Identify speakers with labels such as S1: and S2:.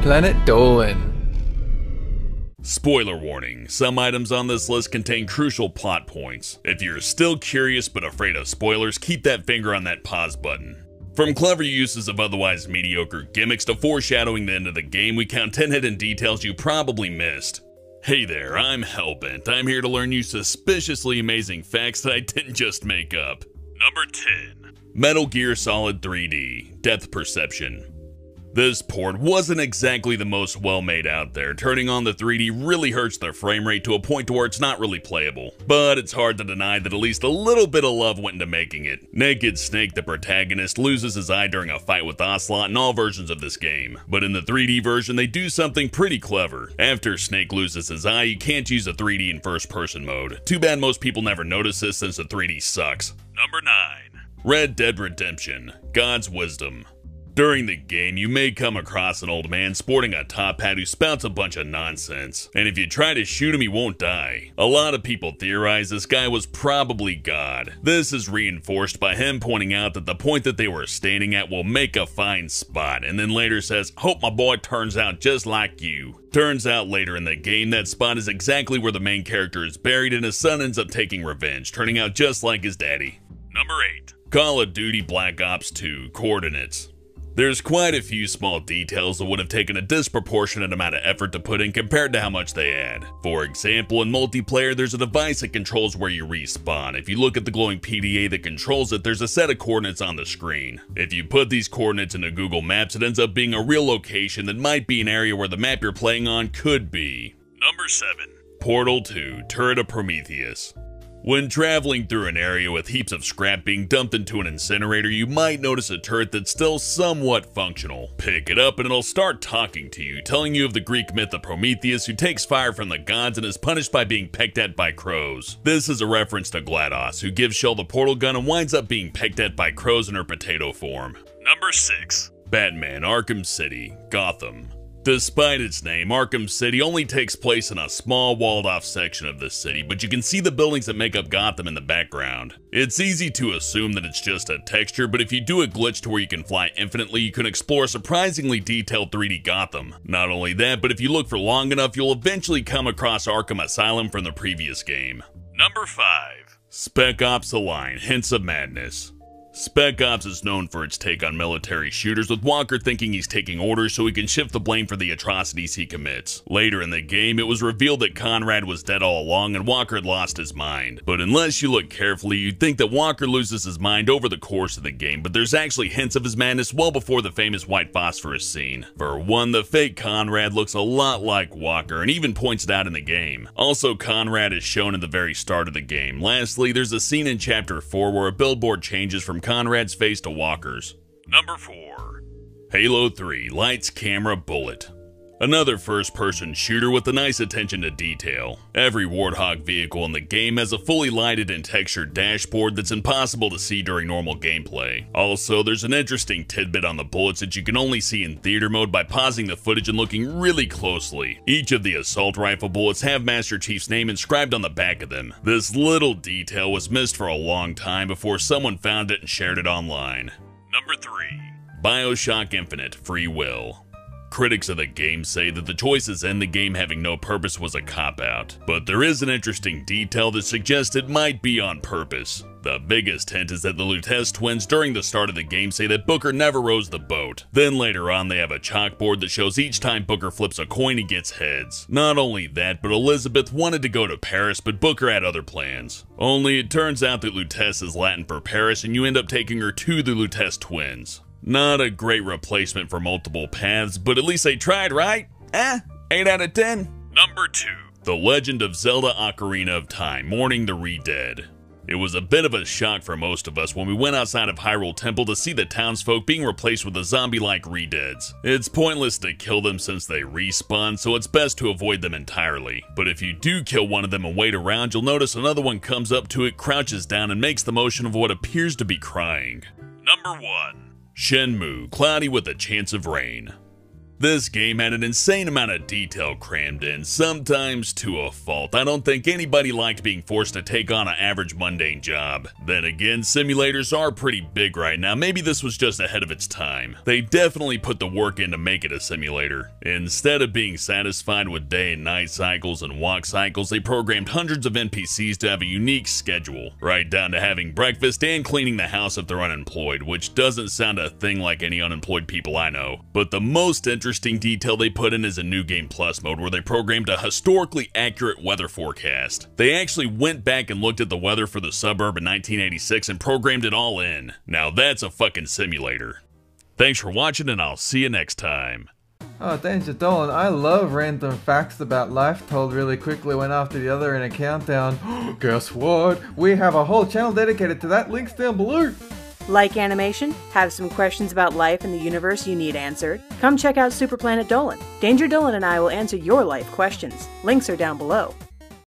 S1: Planet Dolan.
S2: Spoiler warning, some items on this list contain crucial plot points. If you're still curious but afraid of spoilers, keep that finger on that pause button. From clever uses of otherwise mediocre gimmicks to foreshadowing the end of the game, we count 10 hidden details you probably missed. Hey there, I'm Hellbent. I'm here to learn you suspiciously amazing facts that I didn't just make up. Number 10. Metal Gear Solid 3D, Depth Perception. This port wasn't exactly the most well-made out there. Turning on the 3D really hurts the frame rate to a point to where it's not really playable. But it's hard to deny that at least a little bit of love went into making it. Naked Snake, the protagonist, loses his eye during a fight with Ocelot in all versions of this game. But in the 3D version, they do something pretty clever. After Snake loses his eye, you can't use the 3D in first-person mode. Too bad most people never notice this since the 3D sucks. Number 9. Red Dead Redemption, God's Wisdom. During the game, you may come across an old man sporting a top hat who spouts a bunch of nonsense, and if you try to shoot him, he won't die. A lot of people theorize this guy was probably God. This is reinforced by him pointing out that the point that they were standing at will make a fine spot, and then later says, "Hope my boy turns out just like you." Turns out later in the game, that spot is exactly where the main character is buried, and his son ends up taking revenge, turning out just like his daddy. Number 8. Call of Duty Black Ops 2, Coordinates. There's quite a few small details that would have taken a disproportionate amount of effort to put in compared to how much they add. For example, in multiplayer, there's a device that controls where you respawn. If you look at the glowing PDA that controls it, there's a set of coordinates on the screen. If you put these coordinates into Google Maps, it ends up being a real location that might be an area where the map you're playing on could be. Number 7. Portal 2, Turret of Prometheus. When traveling through an area with heaps of scrap being dumped into an incinerator, you might notice a turret that's still somewhat functional. Pick it up and it'll start talking to you, telling you of the Greek myth of Prometheus, who takes fire from the gods and is punished by being pecked at by crows. This is a reference to GLaDOS, who gives Shell the portal gun and winds up being pecked at by crows in her potato form. Number 6. Batman Arkham City, Gotham. Despite its name, Arkham City only takes place in a small walled-off section of the city, but you can see the buildings that make up Gotham in the background. It's easy to assume that it's just a texture, but if you do a glitch to where you can fly infinitely, you can explore surprisingly detailed 3D Gotham. Not only that, but if you look for long enough, you'll eventually come across Arkham Asylum from the previous game. Number 5. Spec Ops: The Line, Hints of Madness. Spec Ops is known for its take on military shooters, with Walker thinking he's taking orders so he can shift the blame for the atrocities he commits. Later in the game, it was revealed that Conrad was dead all along and Walker had lost his mind. But unless you look carefully, you'd think that Walker loses his mind over the course of the game, but there's actually hints of his madness well before the famous white phosphorus scene. For one, the fake Conrad looks a lot like Walker and even points it out in the game. Also, Conrad is shown at the very start of the game. Lastly, there's a scene in Chapter 4 where a billboard changes from Conrad's face to Walker's. Number 4. Halo 3, Lights, Camera, Bullet. Another first-person shooter with a nice attention to detail. Every Warthog vehicle in the game has a fully lighted and textured dashboard that's impossible to see during normal gameplay. Also, there's an interesting tidbit on the bullets that you can only see in theater mode by pausing the footage and looking really closely. Each of the assault rifle bullets have Master Chief's name inscribed on the back of them. This little detail was missed for a long time before someone found it and shared it online. Number 3. BioShock Infinite, Free Will. Critics of the game say that the choices in the game having no purpose was a cop-out, but there is an interesting detail that suggests it might be on purpose. The biggest hint is that the Lutece twins during the start of the game say that Booker never rows the boat. Then later on they have a chalkboard that shows each time Booker flips a coin he gets heads. Not only that, but Elizabeth wanted to go to Paris, but Booker had other plans. Only it turns out that Lutece is Latin for Paris and you end up taking her to the Lutece twins. Not a great replacement for multiple paths, but at least they tried, right? 8 out of 10. Number 2. The Legend of Zelda: Ocarina of Time, Mourning the Re-Dead. It was a bit of a shock for most of us when we went outside of Hyrule Temple to see the townsfolk being replaced with the zombie-like Re-Deads. It's pointless to kill them since they respawn, so it's best to avoid them entirely. But if you do kill one of them and wait around, you'll notice another one comes up to it, crouches down, and makes the motion of what appears to be crying. Number 1. Shenmue, Cloudy with a Chance of Rain. This game had an insane amount of detail crammed in, sometimes to a fault. I don't think anybody liked being forced to take on an average mundane job. Then again, simulators are pretty big right now. Maybe this was just ahead of its time. They definitely put the work in to make it a simulator. Instead of being satisfied with day and night cycles and walk cycles, they programmed hundreds of NPCs to have a unique schedule, right down to having breakfast and cleaning the house if they're unemployed, which doesn't sound a thing like any unemployed people I know. But the most interesting detail they put in is a New Game Plus mode where they programmed a historically accurate weather forecast. They actually went back and looked at the weather for the suburb in 1986 and programmed it all in. Now that's a fucking simulator. Thanks for watching, and I'll see you next time.
S1: Oh, Danger Dolan, I love random facts about life told really quickly one after the other in a countdown. Guess what? We have a whole channel dedicated to that. Links down below.
S3: Like animation? Have some questions about life and the universe you need answered? Come check out Super Planet Dolan. Danger Dolan and I will answer your life questions. Links are down below.